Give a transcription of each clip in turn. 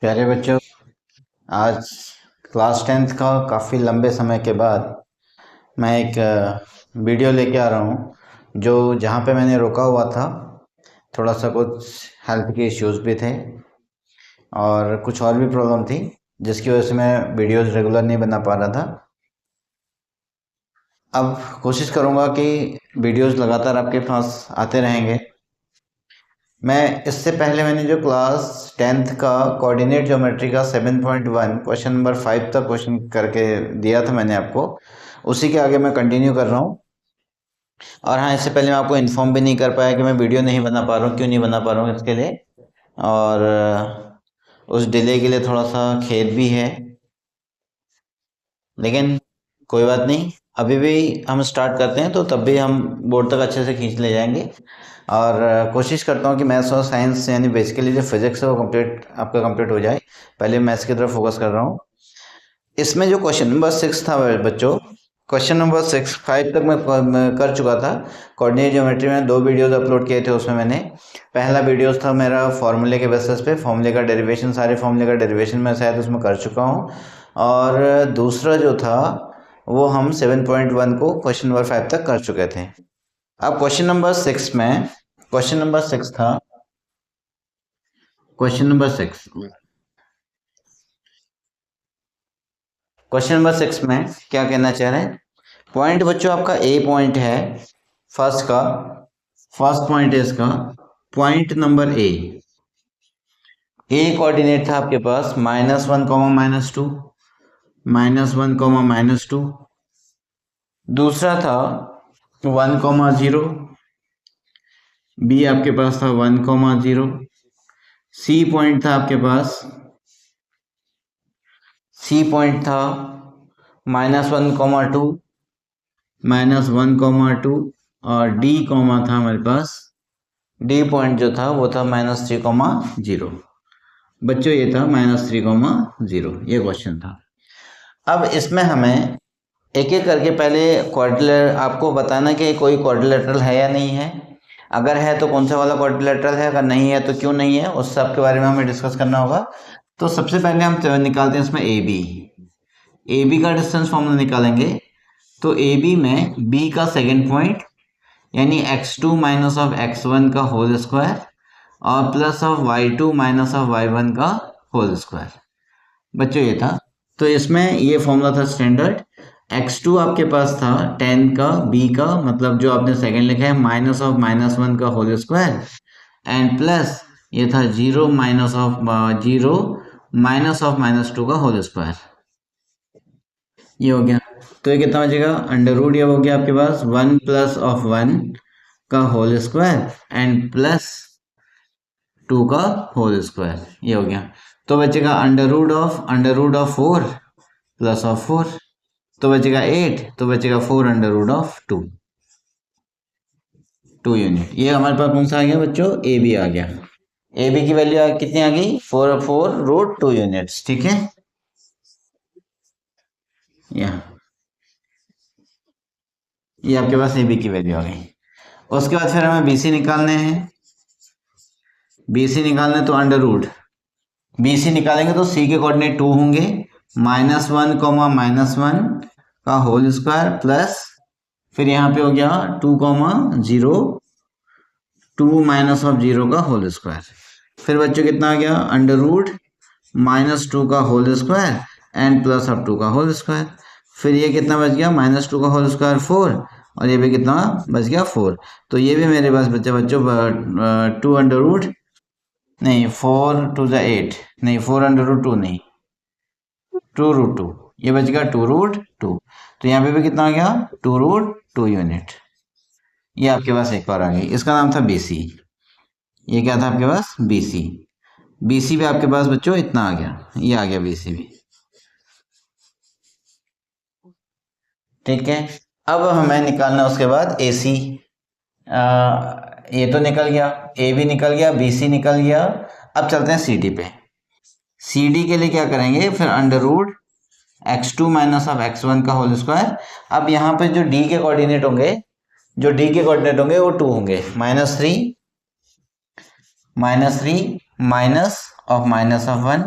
प्यारे बच्चों, आज क्लास 10th का काफ़ी लंबे समय के बाद मैं एक वीडियो लेके आ रहा हूँ जो जहाँ पे मैंने रोका हुआ था। थोड़ा सा कुछ हेल्थ के इश्यूज भी थे और कुछ और भी प्रॉब्लम थी जिसकी वजह से मैं वीडियोस रेगुलर नहीं बना पा रहा था। अब कोशिश करूँगा कि वीडियोस लगातार आपके पास आते रहेंगे। मैं इससे पहले मैंने जो क्लास 10th का कोऑर्डिनेट ज्योमेट्री का 7.1 क्वेश्चन नंबर 5 तक क्वेश्चन करके दिया था मैंने आपको, उसी के आगे मैं कंटिन्यू कर रहा हूँ। और हाँ, इससे पहले मैं आपको इन्फॉर्म भी नहीं कर पाया कि मैं वीडियो नहीं बना पा रहा हूँ। क्यों नहीं बना पा रहा हूँ इसके लिए, और उस डिले के लिए थोड़ा सा खेद भी है, लेकिन कोई बात नहीं। अभी भी हम स्टार्ट करते हैं तो तब भी हम बोर्ड तक अच्छे से खींच ले जाएंगे। और कोशिश करता हूँ कि मैथ्स और साइंस यानी बेसिकली जो फिजिक्स है वो कंप्लीट हो जाए। पहले मैथ्स की तरफ फोकस कर रहा हूँ। इसमें जो क्वेश्चन नंबर 6 था बच्चों, क्वेश्चन नंबर 6 5 तक मैं कर चुका था। कोऑर्डिनेट ज्योमेट्री में 2 वीडियोस अपलोड किए थे। उसमें मैंने पहला वीडियोस था मेरा फॉर्मूले के बेसिस पे, फॉर्मूले का डेरिवेशन, सारे फॉर्मूले का डेरिवेशन मैं शायद उसमें कर चुका हूँ। और दूसरा जो था वो हम 7.1 को क्वेश्चन नंबर 5 तक कर चुके थे। अब क्वेश्चन नंबर 6 में, क्वेश्चन नंबर 6 था, क्वेश्चन नंबर 6, क्वेश्चन नंबर 6 में क्या कहना चाह रहे हैं। पॉइंट बच्चों आपका ए पॉइंट है, फर्स्ट पॉइंट है इसका, पॉइंट नंबर ए कोऑर्डिनेट था आपके पास -1, -2, -1, -2। दूसरा था 1, 0। बी आपके पास था 1, 0। सी पॉइंट था आपके पास, सी पॉइंट था -1, 2, -1, 2। और डी कॉमा था हमारे पास, डी पॉइंट जो था वो था -3, 0। बच्चों ये था -3, 0, ये क्वेश्चन था। अब इसमें हमें एक एक करके पहले क्वाड्रिलेटरल आपको बताना कि कोई क्वाड्रिलेटरल है या नहीं है। अगर है तो कौन सा वाला क्वाड्रिलेटरल है, अगर नहीं है तो क्यों नहीं है, उस सब के बारे में हमें डिस्कस करना होगा। तो सबसे पहले हम निकालते हैं इसमें ए बी का डिस्टेंस फॉर्मूला निकालेंगे। तो ए बी में बी का सेकेंड पॉइंट यानी x2 माइनस ऑफ x1 का होल स्क्वायर और plus of y2 minus of y1 का होल स्क्वायर। बच्चों ये था। तो इसमें ये फॉर्मूला था स्टैंडर्ड। x2 आपके पास था 10 का, b का मतलब जो आपने सेकंड लिखा है माइनस ऑफ -1 का होल स्क्वायर एंड प्लस ये था 0 माइनस ऑफ -2 का होल स्क्वायर। ये हो गया। तो ये कितना बचेगा, अंडर रूट ये हो गया आपके पास 1 प्लस ऑफ 1 का होल स्क्वायर एंड प्लस 2 का होल स्क्वायर, ये हो गया। तो बचेगा under root of 4 plus of 4, तो बचेगा 8, तो बचेगा 4 अंडर रूट ऑफ 2 यूनिट। ये हमारे पास कौन सा आ गया बच्चों, ए बी आ गया। ए बी की वैल्यू कितनी आ गई, 4 रूट 2 यूनिट्स। ठीक है, यहाँ ये आपके पास ए बी की वैल्यू आ गई। उसके बाद फिर हमें बी सी निकालने हैं। बी सी निकालने तो अंडर रूट बी सी निकालेंगे तो सी के कोऑर्डिनेट 2 होंगे, -1, -1 का होल स्क्वायर प्लस फिर यहाँ पे हो गया 2, 0, 2 माइनस ऑफ 0 का होल स्क्वायर। फिर बच्चों कितना आ गया, अंडर रूट -2 का whole square and plus of 2 का होल स्क्वायर। फिर ये कितना बच गया, -2 का होल स्क्वायर 4 और ये भी कितना बच गया 4। तो ये भी मेरे पास बच्चा बच्चों 2 अंडर रूट नहीं 4 2 ज़ा 8 नहीं 4 अंडर रूट 2 नहीं 2 रूट 2, ये बच गया 2 रूट 2। तो यहाँ पे भी कितना आ गया 2 रूट 2 यूनिट। ये आपके पास एक और आ गई, इसका नाम था बीसी। ये क्या था आपके पास, बीसी। बीसी भी आपके पास बच्चों इतना आ गया, ये आ गया बीसी भी। ठीक है, अब हमें निकालना उसके बाद ए सी। ये तो निकल गया, ए भी निकल गया, बी सी निकल गया। अब चलते हैं सी डी पे। सी डी के लिए क्या करेंगे, फिर under root x2 minus of x1 का होल स्क्वायर। अब यहाँ पे जो d के कोऑर्डिनेट होंगे वो 2 होंगे, -3 माइनस ऑफ -1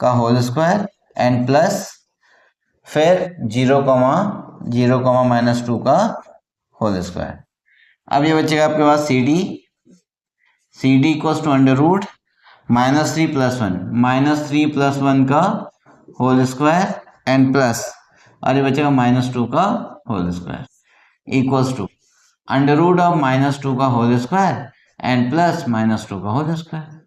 का होल स्क्वायर एंड प्लस फिर 0, -2 का होल स्क्वायर। अब ये बचेगा आपके पास C D equals to under root -3 + 1 का होल स्क्वायर एंड प्लस, और ये बचेगा -2 का whole square equals to under root of -2 का होल स्क्वायर एंड प्लस -2 का whole square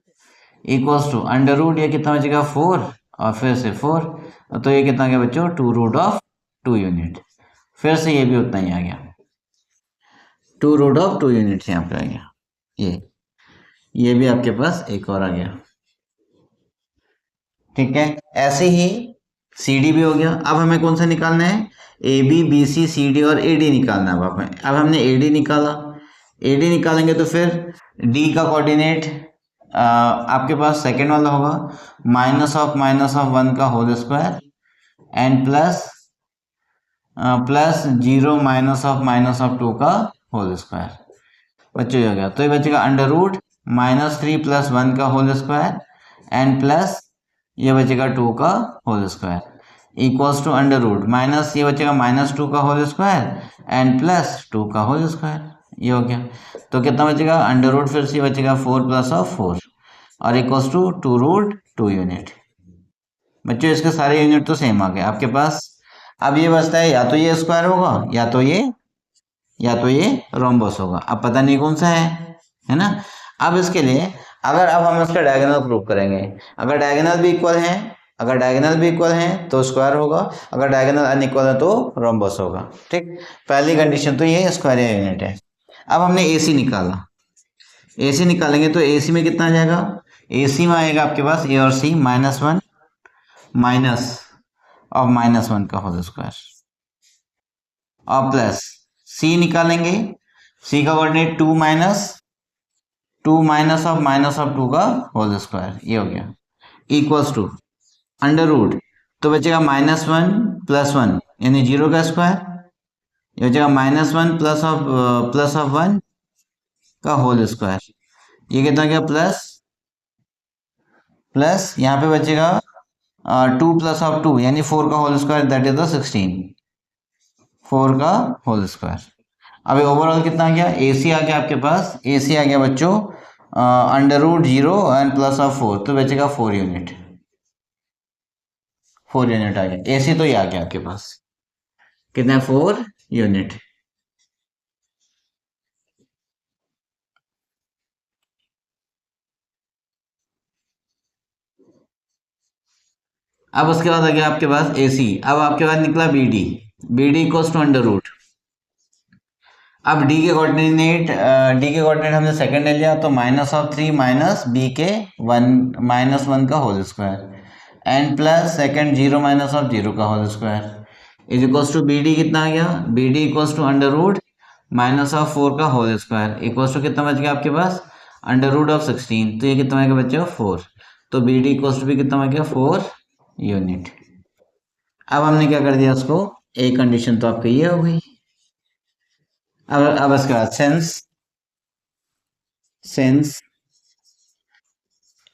equals to under root, ये कितना बचेगा 4 और फिर से 4, तो ये कितना गया बच्चों 2√2 यूनिट। फिर से ये भी उतना ही आ गया, 2√2 यूनिट यहाँ पे आ गया। ये भी आपके पास एक और आ गया। ठीक है, ऐसे ही सी डी भी हो गया। अब हमें कौन सा निकालना है, A B B C C D और ए डी निकालना है। अब हमने ए डी निकाला, ए डी निकालेंगे तो फिर डी का कोऑर्डिनेट आपके पास सेकेंड वाला होगा -1 का होल स्क्वायर एंड प्लस 0 -2 का होल स्क्वायर बच्चों हो गया। तो ये बचेगा अंडर रूट -3 + 1 का होल स्क्वायर एंड प्लस ये बचेगा 2 का whole square equals to under root minus, ये बचेगा -2 का होल स्क्वायर एंड प्लस 2 का होल स्क्वायर, ये हो गया। तो कितना बचेगा अंडर रूट, फिर से बचेगा 4 + 4 और इक्वल्स टू 2√2 यूनिट। बच्चों इसके सारे यूनिट तो सेम आ गए आपके पास। अब ये बचता है या तो ये स्क्वायर होगा या तो ये रोम्बस होगा। अब पता नहीं कौन सा है ना। अब इसके लिए अगर अब हम इसका डायगोनल प्रूव करेंगे, अगर डायगोनल भी इक्वल हैं तो स्क्वायर होगा, अगर डायगोनल अनइक्वल है तो रोम्बस होगा। ठीक, पहली कंडीशन तो ये स्क्वायर यूनिट है। अब हमने AC निकाला, AC निकालेंगे तो AC में कितना आ जाएगा, AC में आएगा आपके पास A और C -1 माइनस और -1 का होल स्क्वायर और प्लस C निकालेंगे, C का कोऑर्डिनेट 2 - 2 का होल स्क्वायर, ये हो गया इक्वल्स टू अंडर रूट, तो बचेगा -1 + 1 यानी 0 का स्क्वायर, ये बचेगा -1 प्लस ऑफ 1 का होल स्क्वायर, ये कितना गया प्लस यहाँ पे बचेगा 2 + 2 यानी 4 का whole square, that is the 16, 4 का होल स्क्वायर। अब ओवरऑल कितना आ गया, AC आ गया आपके पास, AC आ गया बच्चों under root 0 and plus of 4, तो बचेगा 4 यूनिट आ गया। AC तो ये आ गया आपके पास, कितना 4 यूनिट। अब उसके बाद आ गया आपके पास AC। अब आपके पास निकला BD equals to under root. अब D के कोऑर्डिनेट हमने सेकंड ले लिया, तो -3 माइनस B के 1 का whole square and plus second 0 -0 का whole square is equals to BD कितना आ गया, BD equals to under root -4 का होल स्क्वायर इक्वल्स टू कितना बच गया आपके पास अंडर रूट ऑफ 16, तो ये कितना आ गया बच्चों 4, तो BD इक्वल्स टू भी कितना आ गया 4 यूनिट। अब हमने क्या कर दिया उसको, एक कंडीशन तो आपकी ये हो गई। अब इसके बाद since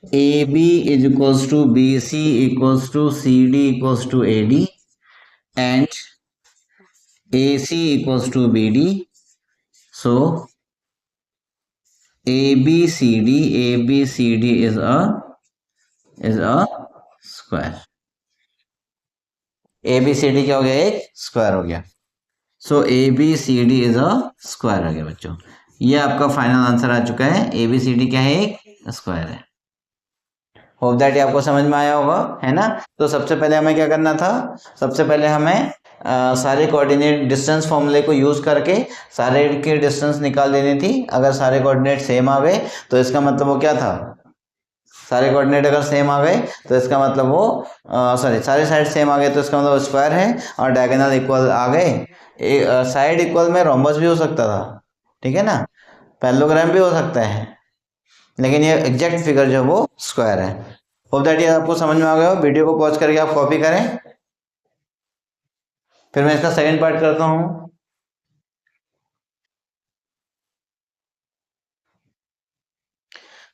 AB is equals to BC equals to CD equals to AD and AC equals to BD, so ABCD is a square। ABCD क्या हो गया, एक स्क्वायर हो गया। सो ABCD इज अ स्क्वायर आ गया बच्चों। ये आपका फाइनल आंसर आ चुका है, ABCD क्या है, एक स्क्वायर है। होप दैट ये आपको समझ में आया होगा, है ना। तो सबसे पहले हमें क्या करना था, सबसे पहले हमें सारे कोऑर्डिनेट डिस्टेंस फॉर्मूले को यूज करके सारे के डिस्टेंस निकाल देनी थी। अगर सारे कोऑर्डिनेट सेम आ गए तो इसका मतलब वो क्या था, सारे कोऑर्डिनेट अगर सेम आ गए तो इसका मतलब वो सारे साइड सेम आ गए तो इसका मतलब स्क्वायर है, और डायगोनल इक्वल आ गए। साइड इक्वल में रोम्बस भी हो सकता था, ठीक है ना, पैरेललोग्राम भी हो सकता है, लेकिन ये एग्जैक्ट फिगर जो वो स्क्वायर है। होप दैट ये आपको समझ में आ गया हो। वीडियो को पॉज करके आप कॉपी करें, फिर मैं इसका सेकंड पार्ट करता हूँ।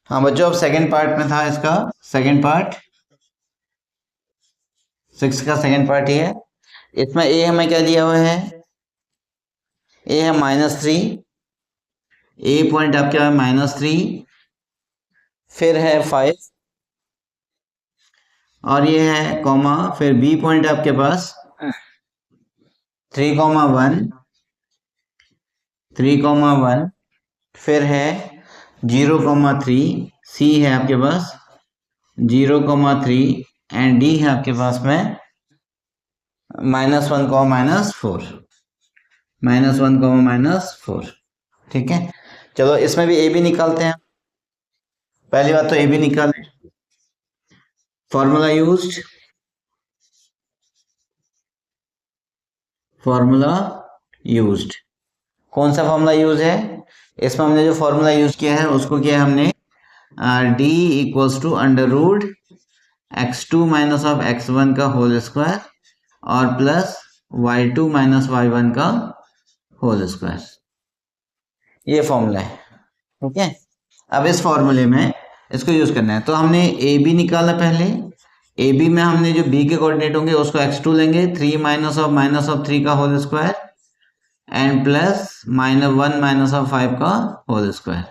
हाँ बच्चों, अब सेकंड पार्ट में था इसका, सेकंड पार्ट 6 का सेकेंड पार्ट ये है। इसमें ए हमें क्या दिया हुआ है, ए है -3, ए पॉइंट आपके पास -3, फिर है 5 और ये है कॉमा, फिर बी पॉइंट आपके पास 3,1, 3,1, फिर है 0,3, सी है आपके पास 0,3 एंड डी है आपके पास में -1, -4, -1, -4। ठीक है, चलो इसमें भी ए बी निकालते हैं। पहली बात तो ए बी निकालें। फॉर्मूला यूज्ड, फॉर्मूला यूज्ड, कौन सा फॉर्मूला यूज है? इसमें हमने जो फॉर्मूला यूज किया है उसको किया हमने D equals to √x2 - x1 का होल स्क्वायर और प्लस y2 - y1 का होल स्क्वायर, ये फॉर्मूला है। ठीक है, अब इस फॉर्मूले में इसको यूज करना है। तो हमने ए बी निकाला पहले, ए बी में हमने जो बी के कोऑर्डिनेट होंगे उसको x2 लेंगे, 3 -3 का होल स्क्वायर एंड प्लस -1 - 5 का होल स्क्वायर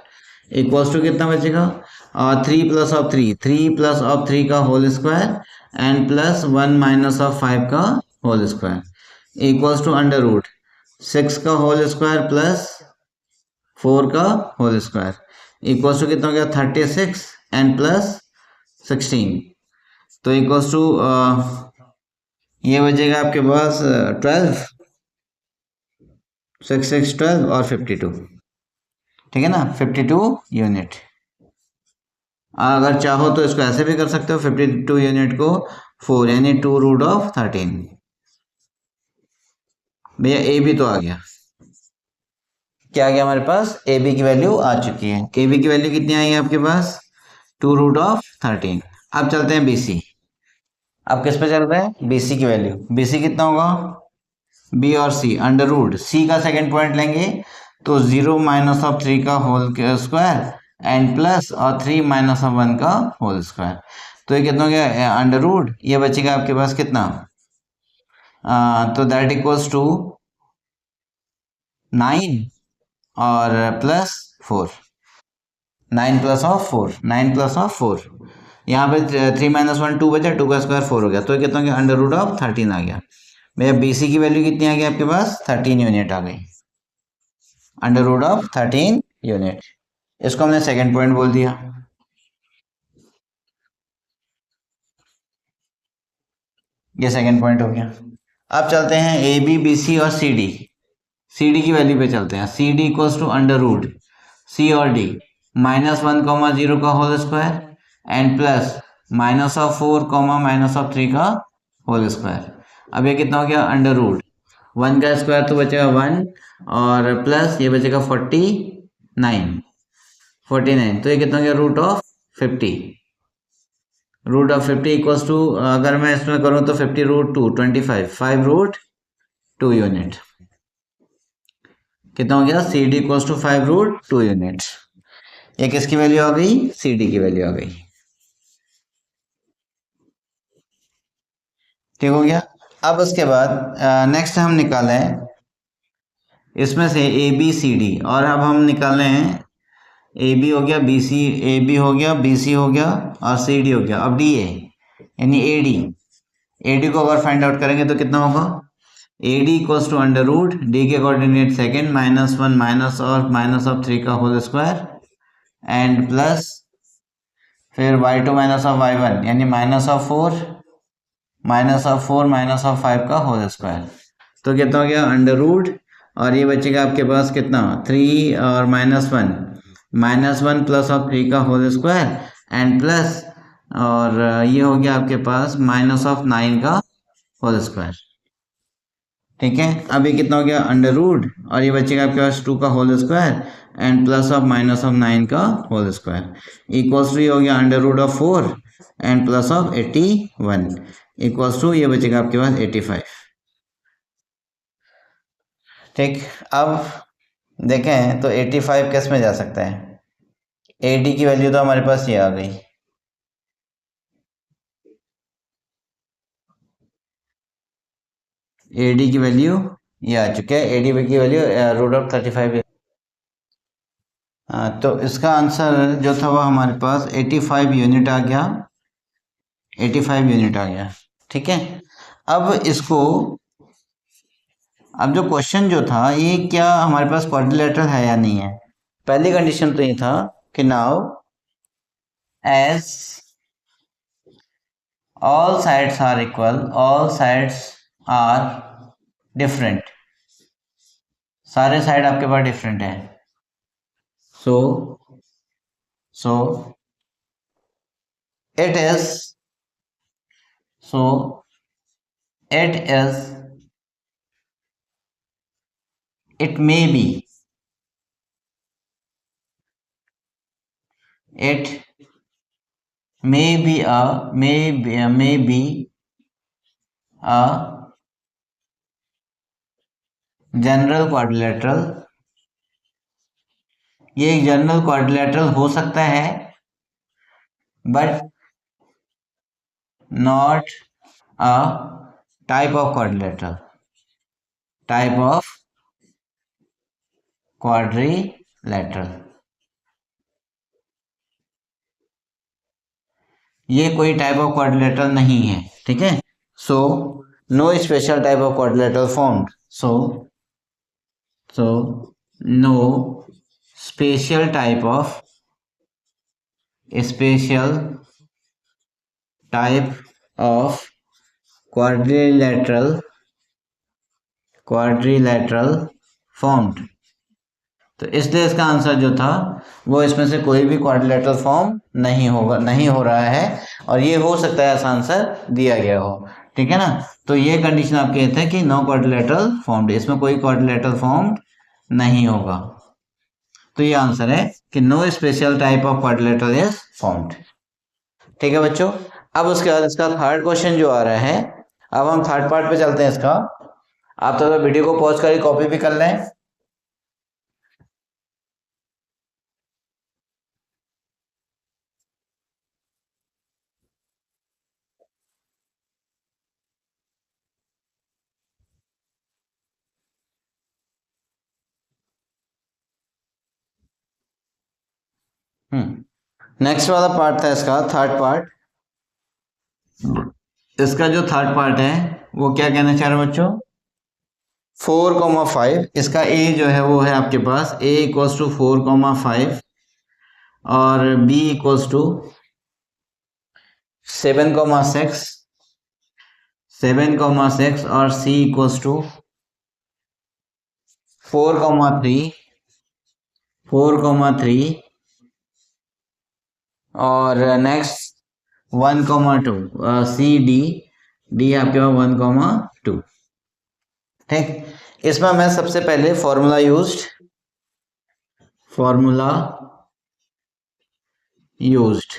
इक्वल्स टू कितना बचेगा, 3 + 3 का होल स्क्वायर एंड प्लस 1 - 5 का होल स्क्वायर इक्वल्स टू √6 का होल स्क्वायर प्लस 4 का होल स्क्वायर इक्वल्स टू कितना हो गया, 36 एंड प्लस 16, तो इक्वल्स टू ये बचेगा आपके पास 12, 6 6 12 और 52। ठीक है ना, 52 यूनिट। अगर चाहो तो इसको ऐसे भी कर सकते हो, 52 यूनिट को 4 यानी 2√13। भैया ए बी तो आ गया, क्या आ गया हमारे पास, ए बी की वैल्यू आ चुकी है। ए बी की वैल्यू कितनी आई है आपके पास, 2√13। अब चलते हैं बी सी। अब किस पे चल रहे हैं, बी सी की वैल्यू। बी सी कितना होगा, बी और सी √C का सेकेंड पॉइंट लेंगे तो 0 - 3 का होल स्क्वायर एंड प्लस और 3 - 1 का होल स्क्वायर, तो ये कितना हो गया, √ ये बचेगा आपके पास कितना, तो दैट इक्वल्स टू 9 और प्लस 4, 9 + 4, यहाँ पे 3 - 1 2 बचा, 2 का स्क्वायर 4 हो गया, तो कितना हो गया, √13 आ गया। भैया बी सी की वैल्यू कितनी आ गई आपके पास, 13 यूनिट आ गई, √13 यूनिट। इसको हमने सेकंड पॉइंट बोल दिया। ये सेकंड पॉइंट हो गया। अब चलते हैं ए बी बी सी और सी डी। सी डी की वैल्यू पे चलते हैं। C D equals to √C और D -1, 0 का होल स्क्वायर एंड प्लस -4, -3 का होल स्क्वायर। अब ये कितना हो गया, √1 का स्क्वायर तो बचेगा 1 और प्लस ये बचेगा 49, तो ये कितना हो गया, √50 इक्वल्स टू, अगर मैं इसमें करूँ तो 50√2 25, 5√2 यूनिट। कितना हो गया, C D equals to 5√2 unit. ये किसकी वैल्यू आ गई, सी डी की वैल्यू आ गई। ठीक हो गया। अब उसके बाद नेक्स्ट हम निकालें इसमें से ए बी सी डी, और अब हम निकाल रहे हैं ए बी हो गया, बी सी, ए बी हो गया, बी सी हो गया और सी डी हो गया। अब डी ए यानी ए डी, ए डी को अगर फाइंड आउट करेंगे तो कितना होगा, A D equals to D के कोऑर्डिनेट सेकेंड -1 और -3 का होल स्क्वायर एंड प्लस फिर y2 - y1 यानी -4 -5 का होल स्क्वायर, तो कितना हो गया, और ये बचेगा आपके पास कितना, 3 और -1 प्लस और 3 का होल स्क्वायर एंड प्लस और ये हो गया आपके पास -9 का होल स्क्वायर। ठीक है, अब ये कितना हो गया, और ये बचेगा आपके पास 2 का whole square and plus of -9 का होल स्क्वायर इक्वल्स टू, ये हो गया √4 and plus of 81 equals to, ये बचेगा आपके पास 85। ठीक, अब देखें तो 85 किस में जा सकता है, ए डी की वैल्यू तो हमारे पास ये आ गई, ए डी की वैल्यू ये आ चुका है, ए डी की वैल्यू रूट ऑफ 35। तो इसका आंसर जो था वो हमारे पास 85 यूनिट आ गया, 85 यूनिट आ गया। ठीक है, अब इसको, अब जो क्वेश्चन जो था ये क्या हमारे पास क्वाड्रिलेटरल है या नहीं है। पहली कंडीशन तो ये था कि now as all sides are equal, all sides are different, सारे साइड आपके पास डिफरेंट है। So it is, so it is, it may be, it may be a general quadrilateral, ये एक जनरल क्वाड्रिलेटरल हो सकता है but not a type of quadrilateral, type of quadrilateral, ये कोई टाइप ऑफ क्वाड्रिलेटरल नहीं है। ठीक है, so no special type of quadrilateral formed, so no special type of quadrilateral formed। तो इसलिए इसका आंसर जो था वो इसमें से कोई भी क्वाड्रिलेटरल फॉर्म नहीं होगा, नहीं हो रहा है, और ये हो सकता है ऐसा आंसर दिया गया हो। ठीक है ना, तो ये कंडीशन आप कहते हैं कि नो क्वाड्रिलेटरल फॉर्म्ड, इसमें कोई क्वाड्रिलेटरल फॉर्म नहीं होगा। तो ये आंसर है कि no special type of quadrilateral is formed. ठीक है बच्चों, अब उसके बाद इसका थर्ड क्वेश्चन जो आ रहा है, अब हम थर्ड पार्ट पे चलते हैं इसका। आप तो वीडियो को पॉज करके कॉपी भी कर लें। नेक्स्ट वाला पार्ट था इसका थर्ड पार्ट। इसका जो थर्ड पार्ट है वो क्या कहना चाह रहे हैं बच्चों, 4,5, इसका ए जो है वो है आपके पास a इक्वल्स टू 4,5 और b इक्वल्स टू 7,6 और c इक्वल्स टू 4,3 और नेक्स्ट 1,2 सी डी आपके पास 1,2। ठीक, इसमें मैं सबसे पहले फॉर्मूला यूज्ड,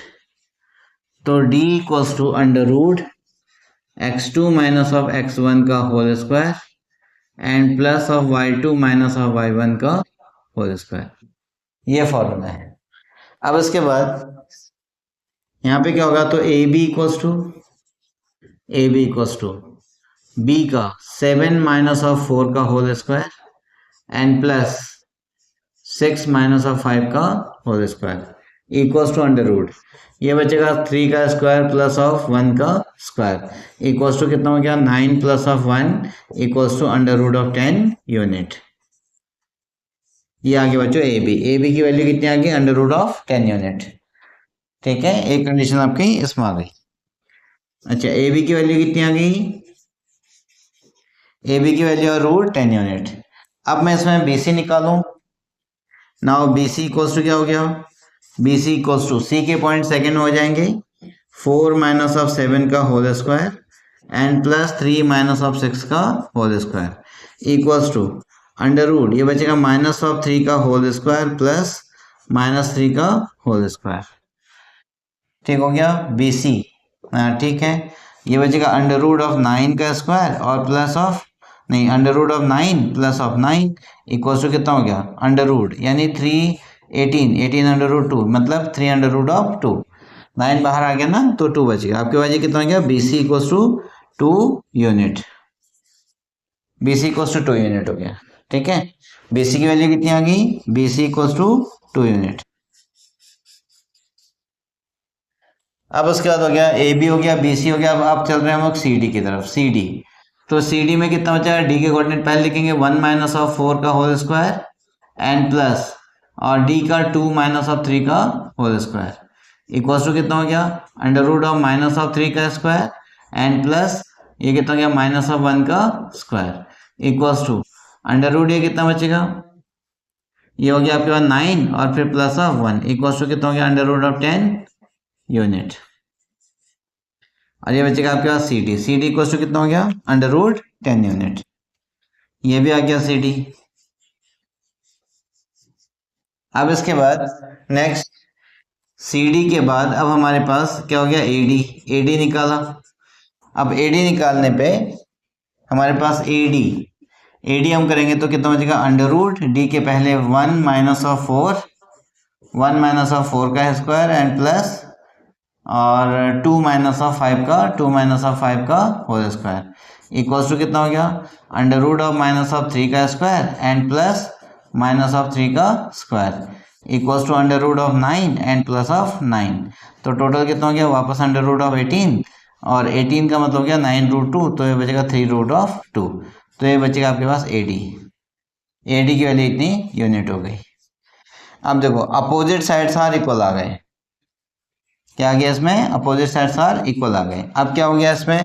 तो d equals to under root x2 minus of x1 का whole square and plus of y2 minus of y1 का होल स्क्वायर, ये फॉर्मूला है। अब इसके बाद यहाँ पे क्या होगा, तो A B equals to B का 7 माइनस ऑफ 4 का whole square and plus 6 minus of 5 का whole square equals to under root, ये बचेगा 3 का स्क्वायर प्लस ऑफ 1 का स्क्वायर इक्वल्स टू कितना हो गया 9 plus of 1 equals to under root of 10 unit. ये आगे बच्चों ए बी की वैल्यू कितनी आ गई, अंडर रूट ऑफ 10 यूनिट। ठीक है, एक कंडीशन आपकी इसमें आ गई। अच्छा, ए बी की वैल्यू कितनी आ गई, ए बी की वैल्यू है रूट 10 यूनिट। अब मैं इसमें बी सी निकालूं, now B C equals to क्या हो गया, B C equals to C के पॉइंट सेकेंड हो जाएंगे 4 माइनस ऑफ 7 का whole square and plus 3 minus of 6 का whole square equals to under root, ये बचेगा माइनस ऑफ 3 का होल स्क्वायर प्लस माइनस 3 का होल स्क्वायर। ठीक हो गया बी सी। ठीक है, ये बचेगा अंडर रूट ऑफ 9 का स्क्वायर और प्लस ऑफ नहीं under root of 9 plus of 9 equals to कितना हो गया अंडर रूट, यानी 18 अंडर रूट 2 मतलब 3 अंडर रूट ऑफ 2, 9 बाहर आ गया ना तो 2 बचेगा। आपके पास ये कितना हो गया, B C equals to 2 unit. BC equals to 2 unit हो गया। ठीक है, BC की वैल्यू कितनी आ गई, BC इक्वल्स टू 2 यूनिट। अब उसके बाद हो गया AB हो गया, BC हो गया। अब आप चल रहे हैं हम लोग CD की तरफ। CD, तो CD में कितना बचा है, D के कोऑर्डिनेट पहले लिखेंगे 1 माइनस ऑफ 4 का होल स्क्वायर एंड प्लस और D का 2 माइनस ऑफ 3 का होल स्क्वायर इक्वल्स टू कितना हो गया, under root of minus of 3 का स्क्वायर एंड प्लस ये कितना हो गया माइनस ऑफ 1 का square equals to under root ये कितना बचेगा, ये हो गया आपके पास 9 और फिर प्लस ऑफ 1 इक्वल्स टू कितना हो गया अंडर रूट ऑफ 10 यूनिट। और ये बचेगा आपके पास CD। CD इक्वल्स टू कितना हो गया अंडर रूट 10 यूनिट। ये भी आ गया CD। अब इसके बाद नेक्स्ट CD के बाद अब हमारे पास क्या हो गया AD। AD निकाला। अब AD निकालने पे हमारे पास AD हम करेंगे तो कितना बचेगा अंडर रूट D के पहले 1 माइनस ऑफ 4, 1 माइनस ऑफ 4 का स्क्वायर एंड प्लस और 2 माइनस ऑफ 5 का, 2 माइनस ऑफ 5 का होल स्क्वायर इक्वल्स टू कितना हो गया under root of minus of 3 का square and plus minus of 3 का square equals to under root of 9 and plus of 9। तो टोटल कितना हो गया वापस अंडर रूट ऑफ 18 और 18 का मतलब हो गया 9 रूट 2, तो ये बचेगा 3 रूट ऑफ 2। तो ये बचेगा आपके पास AD की वैल्यू इतनी यूनिट हो गई। अब देखो अपोजिट साइड्स आर इक्वल आ गए। क्या आ गया इसमें, अपोजिट साइड्स आर इक्वल आ गए। अब क्या हो गया इसमें,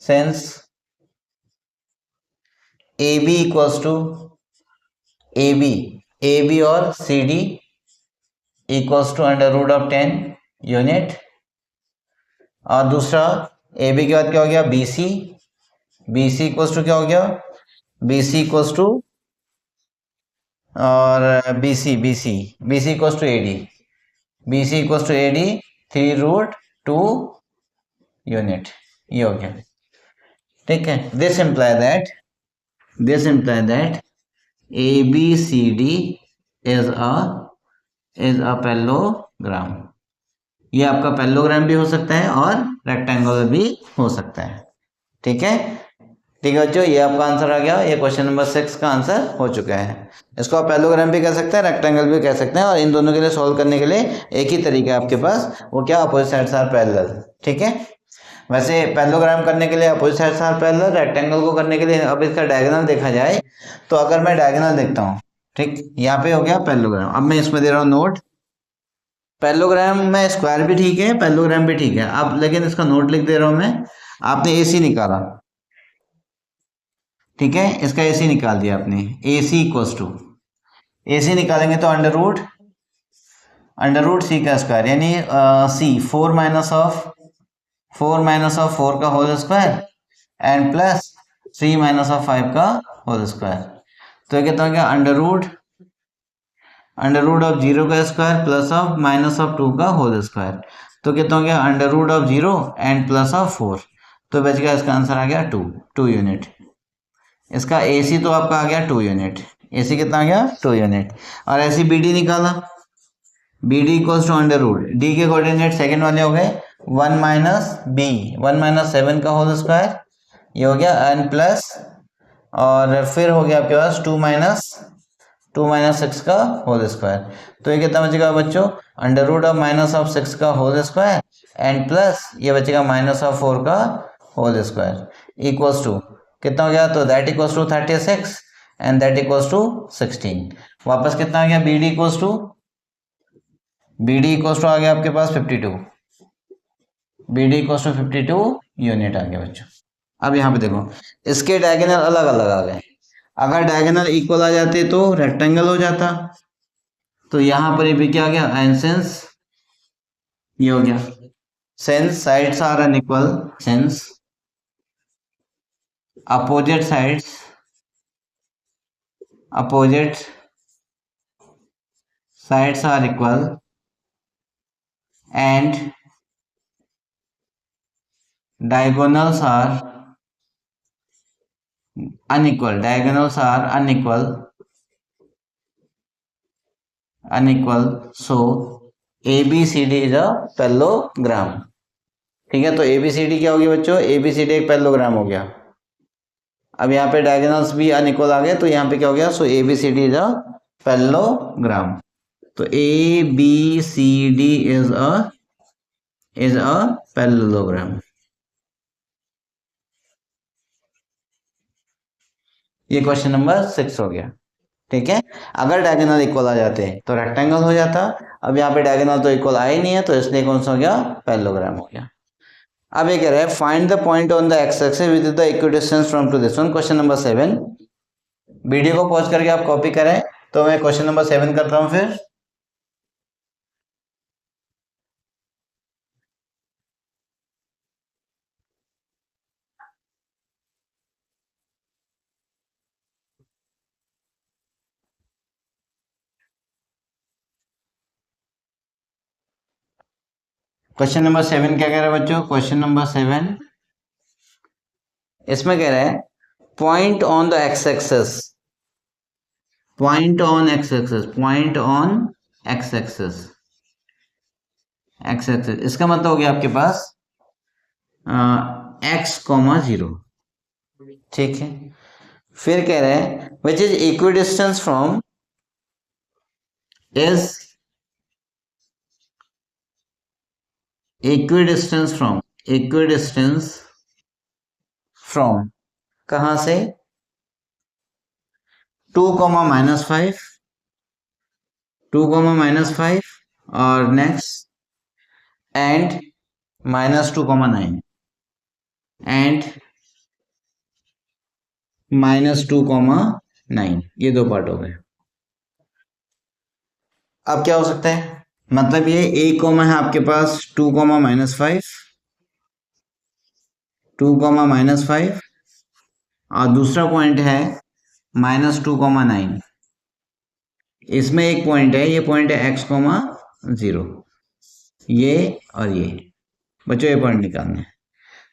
since AB equals to AB और CD equals to under root of 10 unit. और दूसरा AB के बाद क्या हो गया BC इक्वल्स टू क्या हो गया BC इक्वल्स टू और BC equals to AD 3 root 2 unit. ये हो गया। ठीक है, this imply that ABCD is a parallelogram. ये आपका पैरेललोग्राम भी हो सकता है और रेक्टेंगुलर भी हो सकता है। ठीक है बच्चों, ये आपका आंसर आ गया। ये क्वेश्चन नंबर 6 का आंसर हो चुका है। इसको आप पैरेललोग्राम भी कह सकते हैं, रेक्टेंगल भी कह सकते हैं, और इन दोनों के लिए सॉल्व करने के लिए एक ही तरीका है आपके पास, वो क्या, अपोजिट साइड्स आर पैरेलल। ठीक है, वैसे पैरेललोग्राम करने के लिए opposite sides are parallel, rectangle को करने के लिए अब इसका डायगोनल देखा जाए तो अगर मैं डायगोनल देखता हूँ, ठीक, यहाँ पे हो गया पैरेललोग्राम। अब मैं इसमें दे रहा हूँ नोट, पैरेललोग्राम में स्क्वायर भी ठीक है, पैरेललोग्राम भी ठीक है। अब लेकिन इसका नोट लिख दे रहा हूँ मैं। आपने AC निकाला, ठीक है, इसका AC निकाल दिया आपने, AC इक्वल्स टू, AC निकालेंगे तो अंडर रूट C का स्क्वायर यानी C 4 माइनस ऑफ 4 का whole square and plus 3 minus of 5 का होल स्क्वायर। तो कितना हो गया अंडर रूट ऑफ 0 का square plus of minus of 2 का होल स्क्वायर। तो कितना हो गया under root of 0 and plus of 4। तो बच गया, इसका आंसर आ गया 2 यूनिट। इसका AC तो आपका आ गया 2 यूनिट। AC कितना आ गया 2 यूनिट। और ऐसे BD निकाला, BD equals to under root D के कोऑर्डिनेट सेकंड वाले हो गए 1 माइनस 7 का होल स्क्वायर, ये हो गया एन प्लस, और फिर हो गया आपके पास 2 माइनस 6 का होल स्क्वायर। तो ये कितना बचेगा बच्चों, under root of minus of 6 का होल स्क्वायर एंड प्लस ये बचेगा माइनस ऑफ 4 का होल स्क्वायर इक्वल्स टू कितना हो गया, तो that equals to 36 and that equals to 16। वापस कितना आ गया, BD इक्वल्स टू आ गया आपके पास 52, BD इक्वल्स टू 52 यूनिट आ गया बच्चों। अब यहाँ पे देखो, इसके डायगोनल अलग अलग आ गए। अगर डायगोनल इक्वल आ जाते तो रेक्टेंगल हो जाता। तो यहाँ पर भी क्या आ गया, एंड सिंस ये हो गया, since sides are unequal, since opposite sides are equal and diagonals are unequal, so ABCD is a parallelogram. ठीक है, तो ए बी सी डी क्या हो गया बच्चों, ए बी सी डी एक पैरेललोग्राम हो गया। अब यहाँ पे डायगोनल्स भी अनइक्वल आ गए, तो यहाँ पे क्या हो गया, so A B C D is a parallelogram. तो A B C D is a parallelogram. ये क्वेश्चन नंबर 6 हो गया। ठीक है, अगर डायगोनल इक्वल आ जाते तो रेक्टेंगल हो जाता। अब यहाँ पे डायगोनल तो इक्वल आया ही नहीं है, तो इसलिए कौन सा हो गया, पैरेललोग्राम हो गया। अब ये कह रहा है find the point on the x axis with the equidistance from two this one, question number 7। Video को पॉज करके आप कॉपी करें। तो मैं क्वेश्चन नंबर 7 करता हूं फिर। क्वेश्चन नंबर 7 क्या कह रहा है बच्चों, क्वेश्चन नंबर 7 इसमें कह रहा है point on the x axis, point on x axis, point on x axis, x axis इसका मतलब हो गया आपके पास एक्स कॉमा 0। ठीक है, फिर कह रहे हैं which is equidistance from is equidistance from कहां से, 2, -5 और नेक्स्ट एंड -2, 9 एंड -2, 9, ये दो पार्ट हो गए। अब क्या हो सकता है, मतलब ये ए कॉमा है आपके पास 2, -5 और दूसरा पॉइंट है -2, 9। इसमें एक पॉइंट है, ये पॉइंट है x, 0, ये और ये बच्चों ये पॉइंट निकालना है।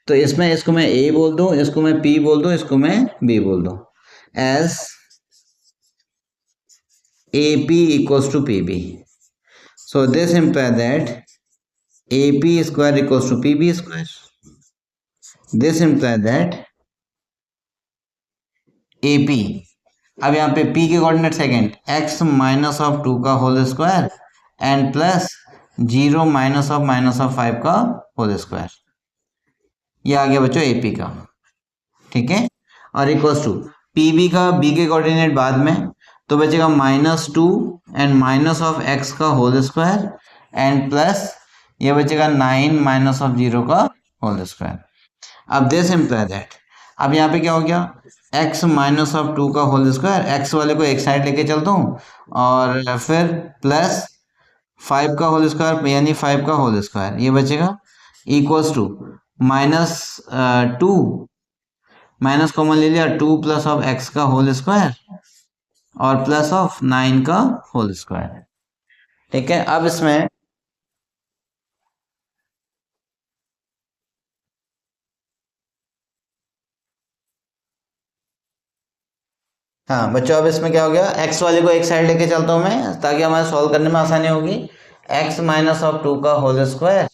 तो इसमें इसको मैं a बोल दूं, इसको मैं p बोल दूं, इसको मैं b बोल दूं, as AP equals to PB. So this implies that AP square equals to PB square. This implies that AP, अब यहाँ पे P के कोऑर्डिनेट सेकेंड x -2 का होल स्क्वायर एंड प्लस 0 -5 का होल स्क्वायर, ये आ गया बच्चों AP का। ठीक है, और इक्वल्स टू PB का B के कोऑर्डिनेट बाद में, तो बचेगा -2 एंड -x का होल स्क्वायर एंड प्लस ये बचेगा 9 -0 का होल स्क्वायर। अब दिस इम्प्लाई दैट, अब यहाँ पे क्या हो गया, x -2 का होल स्क्वायर, x वाले को एक साइड लेके चलता हूँ और फिर प्लस 5 का होल स्क्वायर यानी 5 का होल स्क्वायर, ये बचेगा इक्वल्स टू -2 माइनस कॉमन ले लिया 2 प्लस ऑफ x का होल स्क्वायर और प्लस ऑफ 9 का होल स्क्वायर। ठीक है, अब इसमें हाँ बच्चों, अब इसमें क्या हो गया, x वाले को एक साइड लेके चलता हूं मैं ताकि हमारे सॉल्व करने में आसानी होगी। x -2 का whole square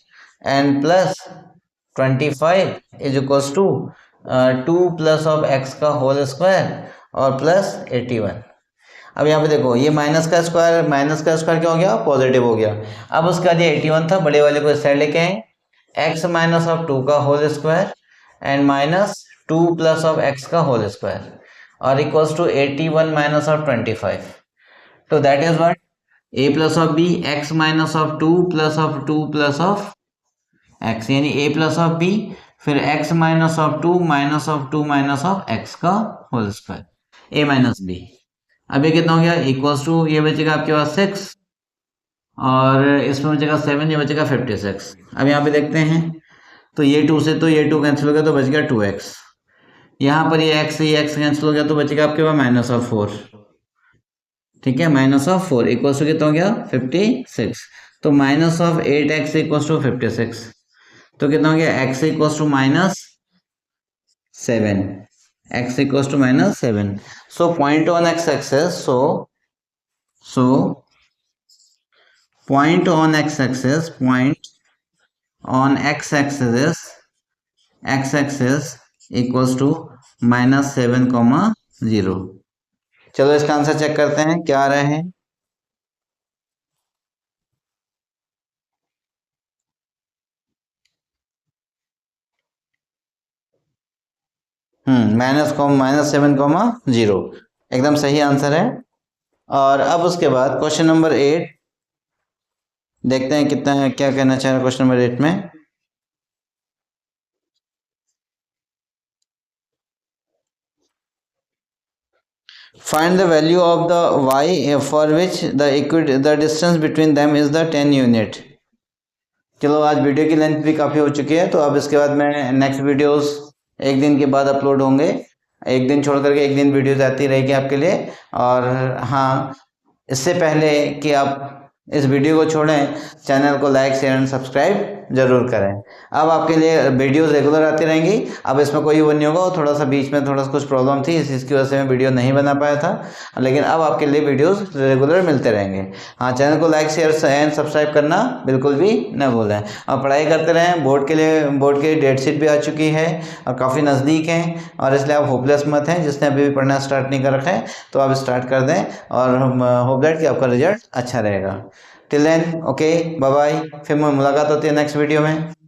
and plus 25 is equals to 2 plus of x का होल स्क्वायर और प्लस 81। अब यहाँ पे देखो ये माइनस का स्क्वायर क्या हो गया, पॉजिटिव हो गया। अब उसके बाद ये 81 था, बड़े वाले को इस साइड लेके आए, x -2 का whole square and -2 plus of x का होल स्क्वायर और इक्वल्स टू 81 -25। तो that is what, a plus of b x -2 plus of 2 plus of x, यानी a प्लस ऑफ b फिर x -2 माइनस ऑफ x का whole square a minus b। अब ये कितना हो गया, इक्वल्स टू ये बचेगा आपके पास 6 और इसमें बचेगा 7, ये बचेगा 56। अब यहाँ पे देखते हैं, तो ये 2 से तो ये 2 कैंसिल हो गया तो बच गया 2x, यहाँ पर ये x कैंसिल हो गया तो बचेगा आपके पास -4। ठीक है, -4 इक्वल्स टू कितना हो गया 56। तो -8x इक्वल्स टू 56, तो कितना हो गया x equals to -7, x equals to -7. So point on x axis, so point on x axis, point on x axis equals to -7, 0। चलो इसका आंसर चेक करते हैं क्या आ रहे हैं। -7, 0 एकदम सही आंसर है। और अब उसके बाद क्वेश्चन नंबर 8 देखते हैं कितना है, क्या कहना चाह रहे हैं क्वेश्चन नंबर 8 में। Find the value of the y for which the distance between them is the 10 unit. चलो आज वीडियो की लेंथ भी काफ़ी हो चुकी है, तो अब इसके बाद मैं नेक्स्ट वीडियोस एक दिन के बाद अपलोड होंगे। एक दिन छोड़ करके एक दिन वीडियोस आती रहेगी आपके लिए। और हाँ, इससे पहले कि आप इस वीडियो को छोड़ें, चैनल को लाइक शेयर एंड सब्सक्राइब जरूर करें। अब आपके लिए वीडियोस रेगुलर आती रहेंगी। अब इसमें कोई वो नहीं होगा, और थोड़ा सा बीच में थोड़ा सा कुछ प्रॉब्लम थी, इसकी वजह से मैं वीडियो नहीं बना पाया था, लेकिन अब आपके लिए वीडियोस रेगुलर मिलते रहेंगे। हाँ, चैनल को लाइक शेयर एंड सब्सक्राइब करना बिल्कुल भी न भूलें। और पढ़ाई करते रहें। बोर्ड की डेट शीट भी आ चुकी है और काफ़ी नज़दीक है, और इसलिए आप होपलेस मत हैं। जिसने अभी भी पढ़ना स्टार्ट नहीं कर रखा है तो आप स्टार्ट कर दें, और होप दैट कि आपका रिजल्ट अच्छा रहेगा। Till then okay, bye bye. फिर मुलाकात होती है नेक्स्ट वीडियो में।